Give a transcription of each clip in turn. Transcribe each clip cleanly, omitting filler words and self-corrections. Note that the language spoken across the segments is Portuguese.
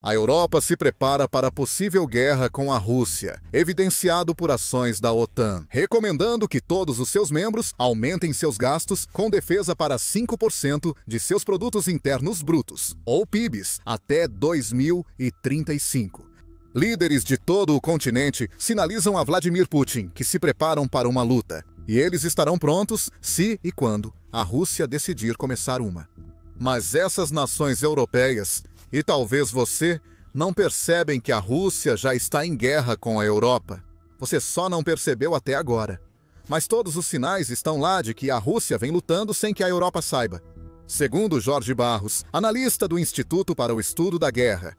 A Europa se prepara para possível guerra com a Rússia, evidenciado por ações da OTAN, recomendando que todos os seus membros aumentem seus gastos com defesa para 5% de seus produtos internos brutos, ou PIBs, até 2035. Líderes de todo o continente sinalizam a Vladimir Putin que se preparam para uma luta, e eles estarão prontos se e quando a Rússia decidir começar uma. Mas essas nações europeias, e talvez você, não percebem que a Rússia já está em guerra com a Europa. Você só não percebeu até agora. Mas todos os sinais estão lá de que a Rússia vem lutando sem que a Europa saiba. Segundo Jorge Barros, analista do Instituto para o Estudo da Guerra,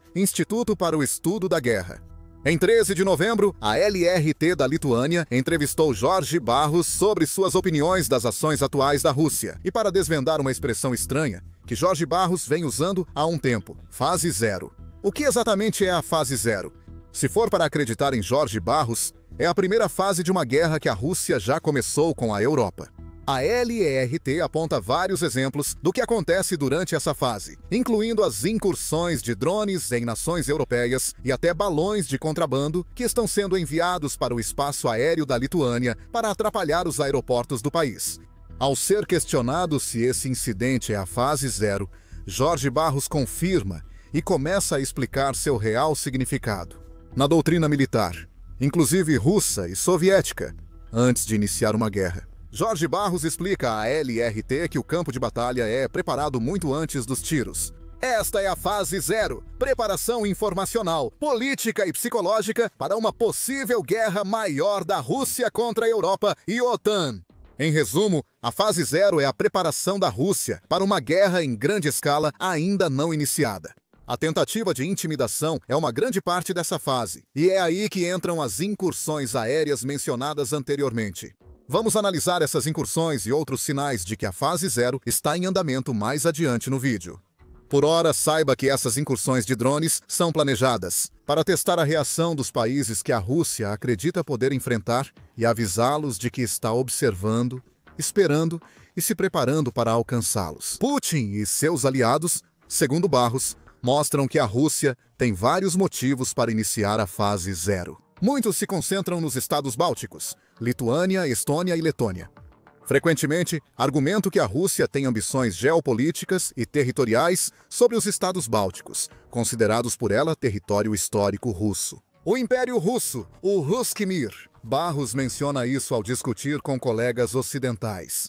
Em 13 de novembro, a LRT da Lituânia entrevistou Jorge Barros sobre suas opiniões das ações atuais da Rússia. E para desvendar uma expressão estranha, que Jorge Barros vem usando há um tempo, fase zero. O que exatamente é a fase zero? Se for para acreditar em Jorge Barros, é a primeira fase de uma guerra que a Rússia já começou com a Europa. A LRT aponta vários exemplos do que acontece durante essa fase, incluindo as incursões de drones em nações europeias e até balões de contrabando que estão sendo enviados para o espaço aéreo da Lituânia para atrapalhar os aeroportos do país. Ao ser questionado se esse incidente é a fase zero, Jorge Barros confirma e começa a explicar seu real significado. Na doutrina militar, inclusive russa e soviética, antes de iniciar uma guerra. Jorge Barros explica à LRT que o campo de batalha é preparado muito antes dos tiros. Esta é a fase zero, preparação informacional, política e psicológica para uma possível guerra maior da Rússia contra a Europa e OTAN. Em resumo, a fase zero é a preparação da Rússia para uma guerra em grande escala ainda não iniciada. A tentativa de intimidação é uma grande parte dessa fase, e é aí que entram as incursões aéreas mencionadas anteriormente. Vamos analisar essas incursões e outros sinais de que a fase zero está em andamento mais adiante no vídeo. Por ora, saiba que essas incursões de drones são planejadas para testar a reação dos países que a Rússia acredita poder enfrentar e avisá-los de que está observando, esperando e se preparando para alcançá-los. Putin e seus aliados, segundo Barros, mostram que a Rússia tem vários motivos para iniciar a fase zero. Muitos se concentram nos estados bálticos, Lituânia, Estônia e Letônia. Frequentemente, argumentam que a Rússia tem ambições geopolíticas e territoriais sobre os estados bálticos, considerados por ela território histórico russo. O Império Russo, o Ruski Mir. Barros menciona isso ao discutir com colegas ocidentais.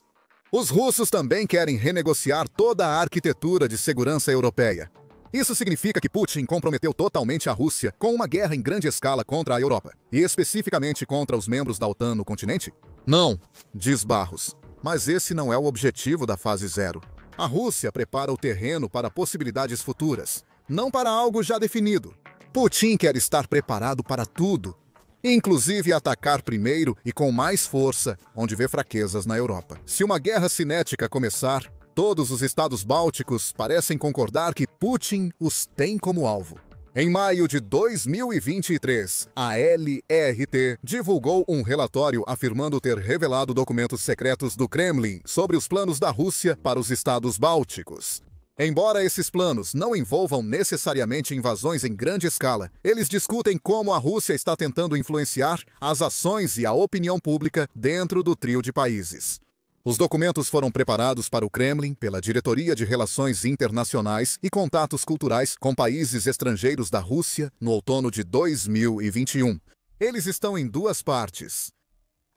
Os russos também querem renegociar toda a arquitetura de segurança europeia. Isso significa que Putin comprometeu totalmente a Rússia com uma guerra em grande escala contra a Europa, e especificamente contra os membros da OTAN no continente? Não, diz Barros, mas esse não é o objetivo da fase zero. A Rússia prepara o terreno para possibilidades futuras, não para algo já definido. Putin quer estar preparado para tudo, inclusive atacar primeiro e com mais força, onde vê fraquezas na Europa. Se uma guerra cinética começar, todos os estados bálticos parecem concordar que Putin os tem como alvo. Em maio de 2023, a LRT divulgou um relatório afirmando ter revelado documentos secretos do Kremlin sobre os planos da Rússia para os estados bálticos. Embora esses planos não envolvam necessariamente invasões em grande escala, eles discutem como a Rússia está tentando influenciar as ações e a opinião pública dentro do trio de países. Os documentos foram preparados para o Kremlin pela Diretoria de Relações Internacionais e Contatos Culturais com Países Estrangeiros da Rússia no outono de 2021. Eles estão em duas partes.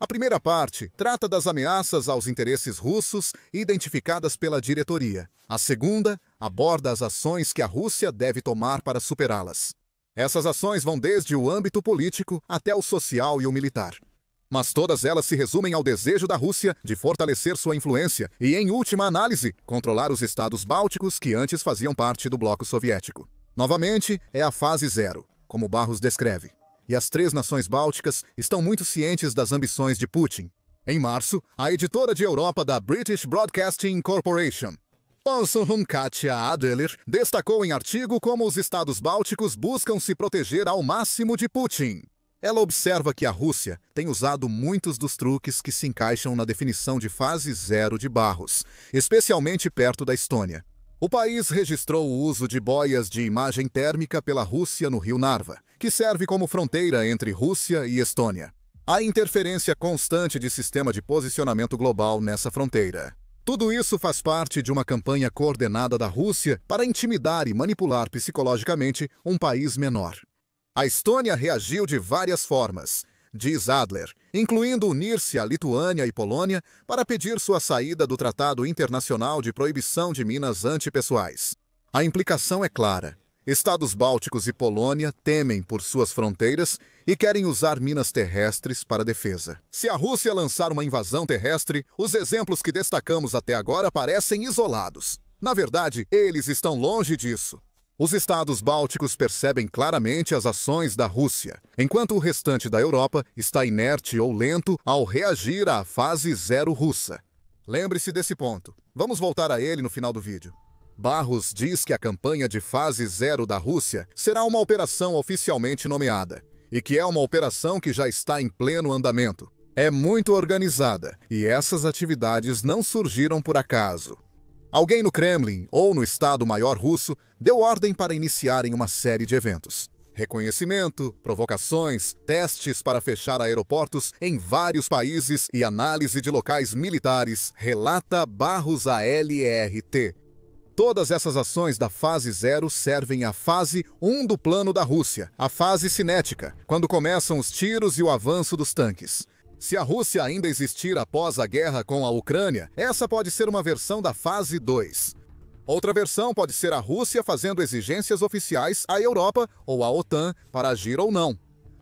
A primeira parte trata das ameaças aos interesses russos identificadas pela diretoria. A segunda aborda as ações que a Rússia deve tomar para superá-las. Essas ações vão desde o âmbito político até o social e o militar. Mas todas elas se resumem ao desejo da Rússia de fortalecer sua influência e, em última análise, controlar os estados bálticos que antes faziam parte do bloco soviético. Novamente, é a fase zero, como Barros descreve. E as três nações bálticas estão muito cientes das ambições de Putin. Em março, a editora de Europa da British Broadcasting Corporation, Katia Adler, destacou em artigo como os estados bálticos buscam se proteger ao máximo de Putin. Ela observa que a Rússia tem usado muitos dos truques que se encaixam na definição de fase zero de Barros, especialmente perto da Estônia. O país registrou o uso de boias de imagem térmica pela Rússia no rio Narva, que serve como fronteira entre Rússia e Estônia. Há interferência constante de sistema de posicionamento global nessa fronteira. Tudo isso faz parte de uma campanha coordenada da Rússia para intimidar e manipular psicologicamente um país menor. A Estônia reagiu de várias formas, diz Adler, incluindo unir-se à Lituânia e Polônia para pedir sua saída do Tratado Internacional de Proibição de Minas Antipessoais. A implicação é clara. Estados bálticos e Polônia temem por suas fronteiras e querem usar minas terrestres para defesa. Se a Rússia lançar uma invasão terrestre, os exemplos que destacamos até agora parecem isolados. Na verdade, eles estão longe disso. Os estados bálticos percebem claramente as ações da Rússia, enquanto o restante da Europa está inerte ou lento ao reagir à fase zero russa. Lembre-se desse ponto. Vamos voltar a ele no final do vídeo. Barros diz que a campanha de fase zero da Rússia será uma operação oficialmente nomeada, e que é uma operação que já está em pleno andamento. É muito organizada, e essas atividades não surgiram por acaso. Alguém no Kremlin ou no Estado-Maior russo deu ordem para iniciarem uma série de eventos. Reconhecimento, provocações, testes para fechar aeroportos em vários países e análise de locais militares, relata Barros à LRT. Todas essas ações da fase zero servem à fase 1 do plano da Rússia, a fase cinética, quando começam os tiros e o avanço dos tanques. Se a Rússia ainda existir após a guerra com a Ucrânia, essa pode ser uma versão da fase 2. Outra versão pode ser a Rússia fazendo exigências oficiais à Europa ou à OTAN para agir ou não,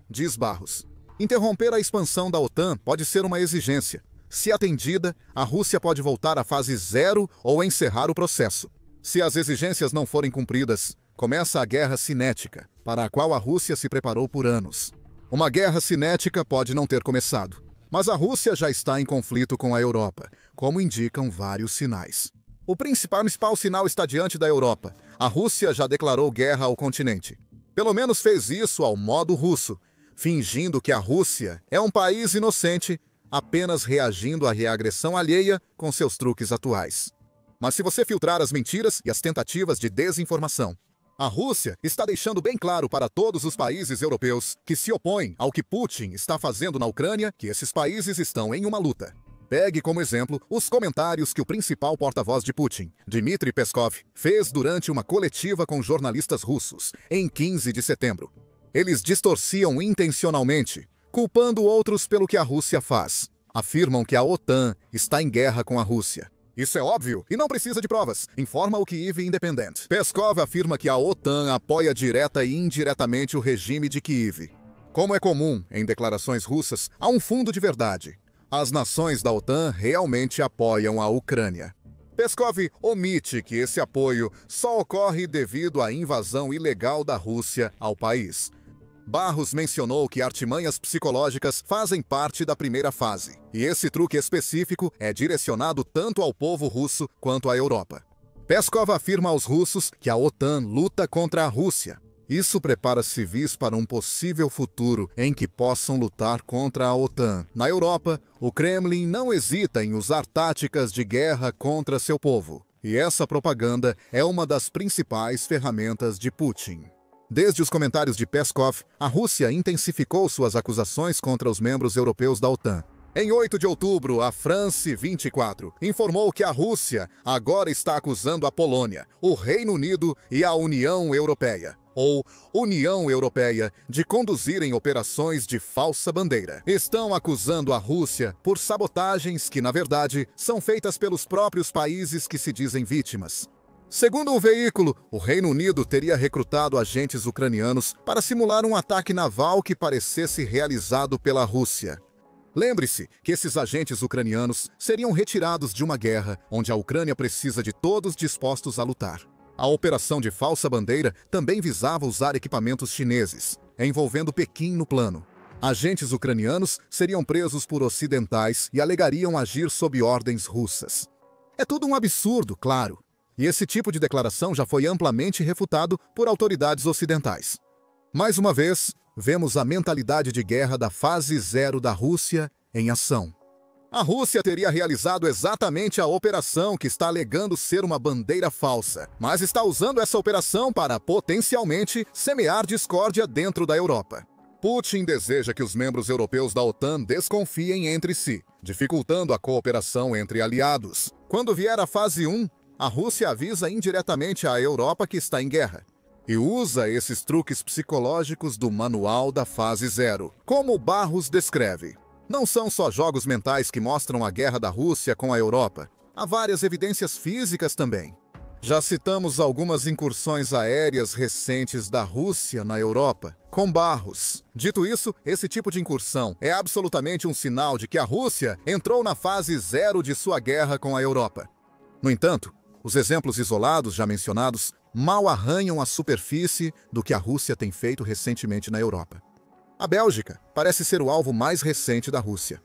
diz Barros. Interromper a expansão da OTAN pode ser uma exigência. Se atendida, a Rússia pode voltar à fase 0 ou encerrar o processo. Se as exigências não forem cumpridas, começa a guerra cinética, para a qual a Rússia se preparou por anos. Uma guerra cinética pode não ter começado, mas a Rússia já está em conflito com a Europa, como indicam vários sinais. O principal sinal está diante da Europa. A Rússia já declarou guerra ao continente. Pelo menos fez isso ao modo russo, fingindo que a Rússia é um país inocente, apenas reagindo à reagressão alheia com seus truques atuais. Mas se você filtrar as mentiras e as tentativas de desinformação, a Rússia está deixando bem claro para todos os países europeus que se opõem ao que Putin está fazendo na Ucrânia que esses países estão em uma luta. Pegue como exemplo os comentários que o principal porta-voz de Putin, Dmitry Peskov, fez durante uma coletiva com jornalistas russos, em 15 de setembro. Eles distorciam intencionalmente, culpando outros pelo que a Rússia faz. Afirmam que a OTAN está em guerra com a Rússia. Isso é óbvio e não precisa de provas, informa o Kyiv Independent. Peskov afirma que a OTAN apoia direta e indiretamente o regime de Kyiv. Como é comum em declarações russas, há um fundo de verdade. As nações da OTAN realmente apoiam a Ucrânia. Peskov omite que esse apoio só ocorre devido à invasão ilegal da Rússia ao país. Barros mencionou que artimanhas psicológicas fazem parte da primeira fase, e esse truque específico é direcionado tanto ao povo russo quanto à Europa. Peskov afirma aos russos que a OTAN luta contra a Rússia. Isso prepara civis para um possível futuro em que possam lutar contra a OTAN. Na Europa, o Kremlin não hesita em usar táticas de guerra contra seu povo, e essa propaganda é uma das principais ferramentas de Putin. Desde os comentários de Peskov, a Rússia intensificou suas acusações contra os membros europeus da OTAN. Em 8 de outubro, a France 24 informou que a Rússia agora está acusando a Polônia, o Reino Unido e a União Europeia, ou União Europeia, de conduzirem operações de falsa bandeira. Estão acusando a Rússia por sabotagens que, na verdade, são feitas pelos próprios países que se dizem vítimas. Segundo o veículo, o Reino Unido teria recrutado agentes ucranianos para simular um ataque naval que parecesse realizado pela Rússia. Lembre-se que esses agentes ucranianos seriam retirados de uma guerra onde a Ucrânia precisa de todos dispostos a lutar. A operação de falsa bandeira também visava usar equipamentos chineses, envolvendo Pequim no plano. Agentes ucranianos seriam presos por ocidentais e alegariam agir sob ordens russas. É tudo um absurdo, claro. E esse tipo de declaração já foi amplamente refutado por autoridades ocidentais. Mais uma vez, vemos a mentalidade de guerra da fase zero da Rússia em ação. A Rússia teria realizado exatamente a operação que está alegando ser uma bandeira falsa, mas está usando essa operação para, potencialmente, semear discórdia dentro da Europa. Putin deseja que os membros europeus da OTAN desconfiem entre si, dificultando a cooperação entre aliados. Quando vier a fase 1, a Rússia avisa indiretamente à Europa que está em guerra e usa esses truques psicológicos do manual da fase 0, como Barros descreve. Não são só jogos mentais que mostram a guerra da Rússia com a Europa. Há várias evidências físicas também. Já citamos algumas incursões aéreas recentes da Rússia na Europa, com Barros. Dito isso, esse tipo de incursão é absolutamente um sinal de que a Rússia entrou na fase 0 de sua guerra com a Europa. No entanto, os exemplos isolados já mencionados mal arranham a superfície do que a Rússia tem feito recentemente na Europa. A Bélgica parece ser o alvo mais recente da Rússia.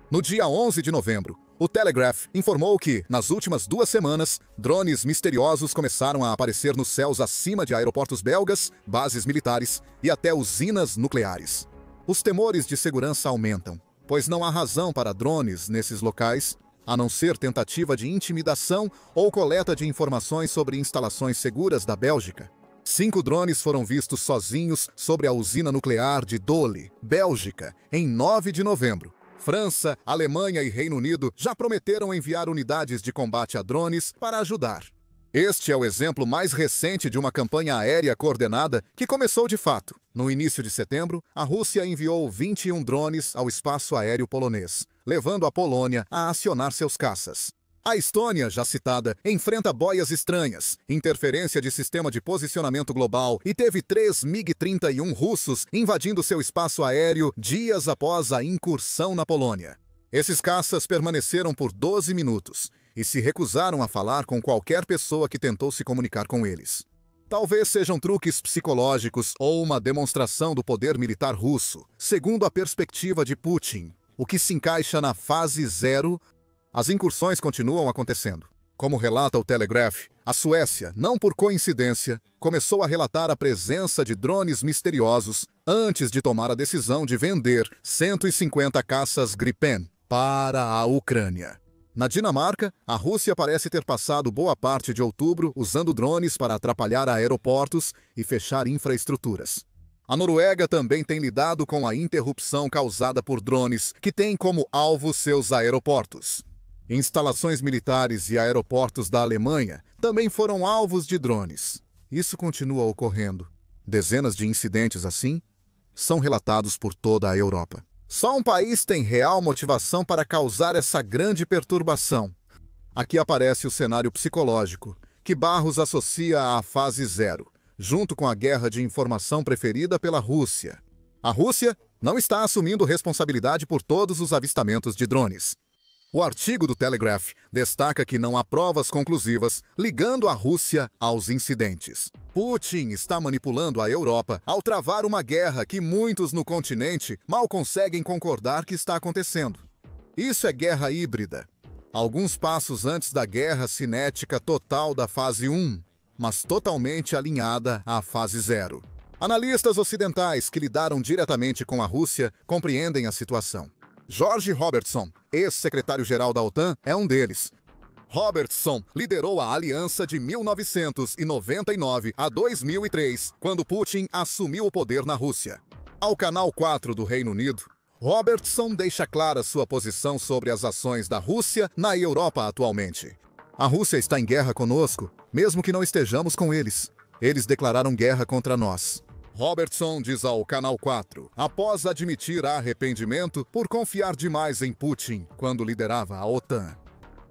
No dia 11 de novembro, o Telegraph informou que, nas últimas 2 semanas, drones misteriosos começaram a aparecer nos céus acima de aeroportos belgas, bases militares e até usinas nucleares. Os temores de segurança aumentam, pois não há razão para drones nesses locais, a não ser tentativa de intimidação ou coleta de informações sobre instalações seguras da Bélgica. 5 drones foram vistos sozinhos sobre a usina nuclear de Dole, Bélgica, em 9 de novembro. França, Alemanha e Reino Unido já prometeram enviar unidades de combate a drones para ajudar. Este é o exemplo mais recente de uma campanha aérea coordenada que começou de fato. No início de setembro, a Rússia enviou 21 drones ao espaço aéreo polonês, levando a Polônia a acionar seus caças. A Estônia, já citada, enfrenta boias estranhas, interferência de sistema de posicionamento global e teve 3 MiG-31 russos invadindo seu espaço aéreo dias após a incursão na Polônia. Esses caças permaneceram por 12 minutos e se recusaram a falar com qualquer pessoa que tentou se comunicar com eles. Talvez sejam truques psicológicos ou uma demonstração do poder militar russo, segundo a perspectiva de Putin, o que se encaixa na fase 0. As incursões continuam acontecendo. Como relata o Telegraph, a Suécia, não por coincidência, começou a relatar a presença de drones misteriosos antes de tomar a decisão de vender 150 caças Gripen para a Ucrânia. Na Dinamarca, a Rússia parece ter passado boa parte de outubro usando drones para atrapalhar aeroportos e fechar infraestruturas. A Noruega também tem lidado com a interrupção causada por drones que têm como alvo seus aeroportos. Instalações militares e aeroportos da Alemanha também foram alvos de drones. Isso continua ocorrendo. Dezenas de incidentes assim são relatados por toda a Europa. Só um país tem real motivação para causar essa grande perturbação. Aqui aparece o cenário psicológico, que Barros associa à fase 0, junto com a guerra de informação preferida pela Rússia. A Rússia não está assumindo responsabilidade por todos os avistamentos de drones. O artigo do Telegraph destaca que não há provas conclusivas ligando a Rússia aos incidentes. Putin está manipulando a Europa ao travar uma guerra que muitos no continente mal conseguem concordar que está acontecendo. Isso é guerra híbrida. Alguns passos antes da guerra cinética total da fase 1, mas totalmente alinhada à fase 0. Analistas ocidentais que lidaram diretamente com a Rússia compreendem a situação. George Robertson, ex-secretário-geral da OTAN, é um deles. Robertson liderou a aliança de 1999 a 2003, quando Putin assumiu o poder na Rússia. Ao Canal 4 do Reino Unido, Robertson deixa clara sua posição sobre as ações da Rússia na Europa atualmente. A Rússia está em guerra conosco, mesmo que não estejamos com eles. Eles declararam guerra contra nós. Robertson diz ao Canal 4, após admitir arrependimento por confiar demais em Putin quando liderava a OTAN.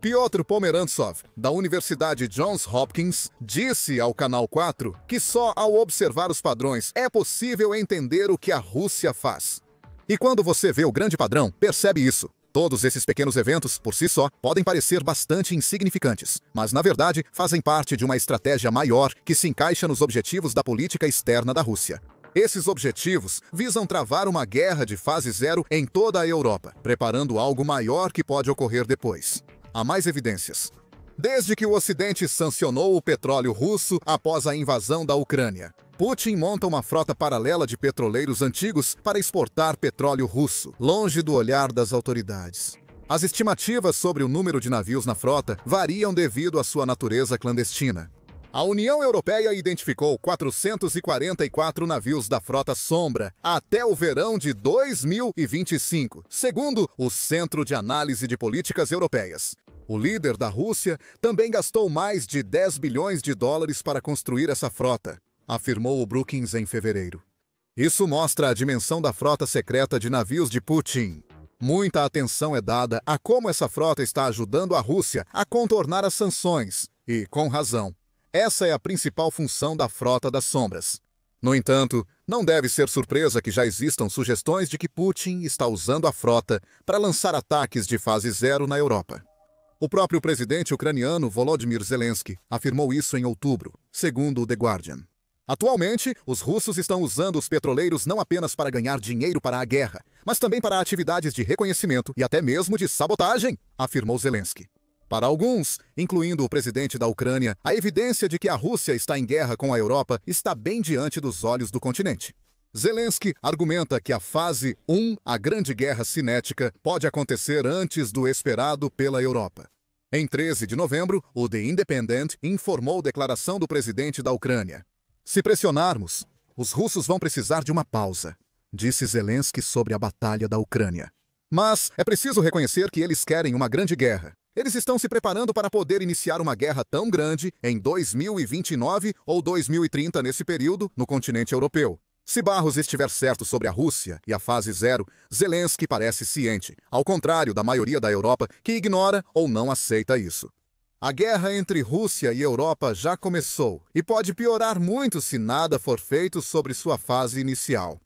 Piotr Pomerantsov, da Universidade Johns Hopkins, disse ao Canal 4 que só ao observar os padrões é possível entender o que a Rússia faz. E quando você vê o grande padrão, percebe isso. Todos esses pequenos eventos, por si só, podem parecer bastante insignificantes, mas, na verdade, fazem parte de uma estratégia maior que se encaixa nos objetivos da política externa da Rússia. Esses objetivos visam travar uma guerra de fase 0 em toda a Europa, preparando algo maior que pode ocorrer depois. Há mais evidências. Desde que o Ocidente sancionou o petróleo russo após a invasão da Ucrânia, Putin monta uma frota paralela de petroleiros antigos para exportar petróleo russo, longe do olhar das autoridades. As estimativas sobre o número de navios na frota variam devido à sua natureza clandestina. A União Europeia identificou 444 navios da frota Sombra até o verão de 2025, segundo o Centro de Análise de Políticas Europeias. O líder da Rússia também gastou mais de 10 bilhões de dólares para construir essa frota, afirmou o Brookings em fevereiro. Isso mostra a dimensão da frota secreta de navios de Putin. Muita atenção é dada a como essa frota está ajudando a Rússia a contornar as sanções, e com razão. Essa é a principal função da Frota das Sombras. No entanto, não deve ser surpresa que já existam sugestões de que Putin está usando a frota para lançar ataques de fase zero na Europa. O próprio presidente ucraniano Volodymyr Zelensky afirmou isso em outubro, segundo o The Guardian. Atualmente, os russos estão usando os petroleiros não apenas para ganhar dinheiro para a guerra, mas também para atividades de reconhecimento e até mesmo de sabotagem, afirmou Zelensky. Para alguns, incluindo o presidente da Ucrânia, a evidência de que a Rússia está em guerra com a Europa está bem diante dos olhos do continente. Zelensky argumenta que a fase 1, a Grande Guerra Cinética, pode acontecer antes do esperado pela Europa. Em 13 de novembro, o The Independent informou declaração do presidente da Ucrânia. Se pressionarmos, os russos vão precisar de uma pausa, disse Zelensky sobre a batalha da Ucrânia. Mas é preciso reconhecer que eles querem uma grande guerra. Eles estão se preparando para poder iniciar uma guerra tão grande em 2029 ou 2030 nesse período no continente europeu. Se Barros estiver certo sobre a Rússia e a fase zero, Zelensky parece ciente, ao contrário da maioria da Europa que ignora ou não aceita isso. A guerra entre Rússia e Europa já começou e pode piorar muito se nada for feito sobre sua fase inicial.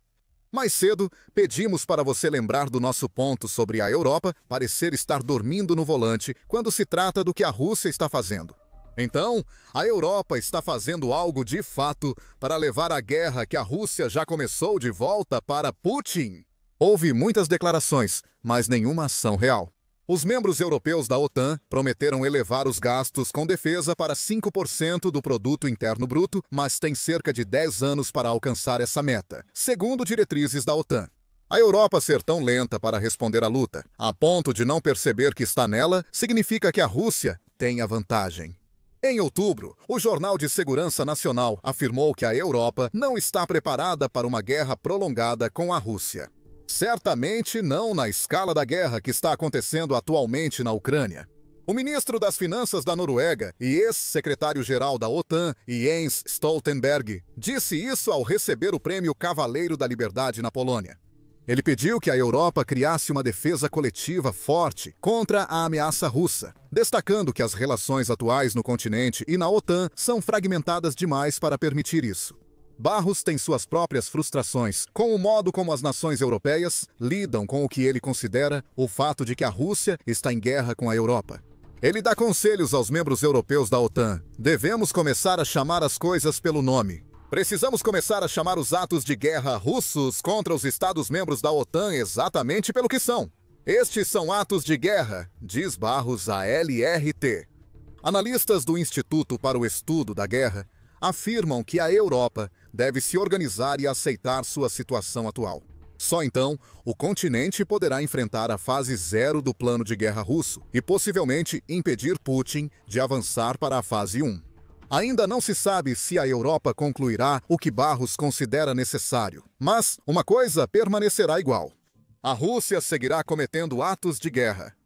Mais cedo, pedimos para você lembrar do nosso ponto sobre a Europa parecer estar dormindo no volante quando se trata do que a Rússia está fazendo. Então, a Europa está fazendo algo de fato para levar a guerra que a Rússia já começou de volta para Putin. Houve muitas declarações, mas nenhuma ação real. Os membros europeus da OTAN prometeram elevar os gastos com defesa para 5% do produto interno bruto, mas tem cerca de 10 anos para alcançar essa meta, segundo diretrizes da OTAN. A Europa ser tão lenta para responder à luta, a ponto de não perceber que está nela, significa que a Rússia tem a vantagem. Em outubro, o Jornal de Segurança Nacional afirmou que a Europa não está preparada para uma guerra prolongada com a Rússia. Certamente não na escala da guerra que está acontecendo atualmente na Ucrânia. O ministro das Finanças da Noruega e ex-secretário-geral da OTAN, Jens Stoltenberg, disse isso ao receber o prêmio Cavaleiro da Liberdade na Polônia. Ele pediu que a Europa criasse uma defesa coletiva forte contra a ameaça russa, destacando que as relações atuais no continente e na OTAN são fragmentadas demais para permitir isso. Barros tem suas próprias frustrações com o modo como as nações europeias lidam com o que ele considera o fato de que a Rússia está em guerra com a Europa. Ele dá conselhos aos membros europeus da OTAN. Devemos começar a chamar as coisas pelo nome. Precisamos começar a chamar os atos de guerra russos contra os Estados-membros da OTAN exatamente pelo que são. Estes são atos de guerra, diz Barros à LRT. Analistas do Instituto para o Estudo da Guerra afirmam que a Europa deve se organizar e aceitar sua situação atual. Só então, o continente poderá enfrentar a fase zero do plano de guerra russo e possivelmente impedir Putin de avançar para a fase 1. Ainda não se sabe se a Europa concluirá o que Barros considera necessário, mas uma coisa permanecerá igual. A Rússia seguirá cometendo atos de guerra.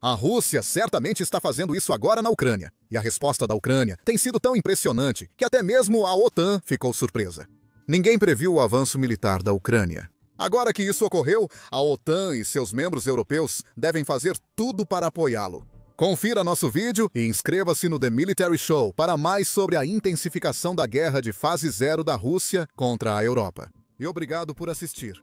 A Rússia certamente está fazendo isso agora na Ucrânia, e a resposta da Ucrânia tem sido tão impressionante que até mesmo a OTAN ficou surpresa. Ninguém previu o avanço militar da Ucrânia. Agora que isso ocorreu, a OTAN e seus membros europeus devem fazer tudo para apoiá-lo. Confira nosso vídeo e inscreva-se no The Military Show para mais sobre a intensificação da guerra de fase zero da Rússia contra a Europa. E obrigado por assistir.